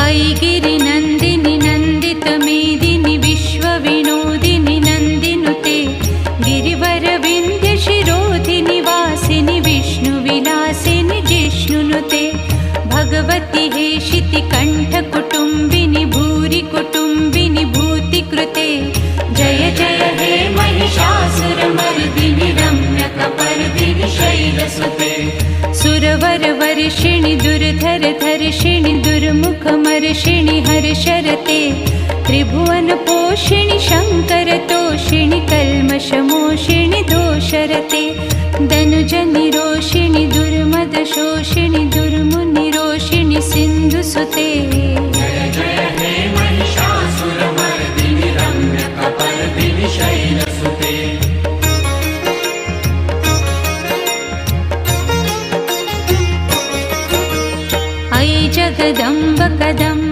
ऐगिरिनन्दिनि नन्दितमेदिनि विश्वविनोदिनि नन्दिनुते गिरिवरविन्द्यशिरोधिनि वासिनि विष्णुविलासिनि जिष्णुनुते भगवति हेशिति कण्ठकुटुम्बिनि भूरि कुटुम्बिनि भूतिकृते जय जय हे महिषासुरमर्दिनि रम्यकपर्दिनि शैलसुते सुरवरवर्षिणि दुर्धरधर्षिणि दुर्मुखमर्षिणि हर्षरते त्रिभुवनपोषिणि शङ्करतोषिणि कल्मषमोषिणि दोषरते दनुजनिरोषिणि दुर्मदशोषिणि दुर्मुनिरोषिणि सिन्धुसुते जय जय हे महिषासुरमर्दिनि रम्यकपर्दिनि शैलसुते अयि जगदम्ब कदम्ब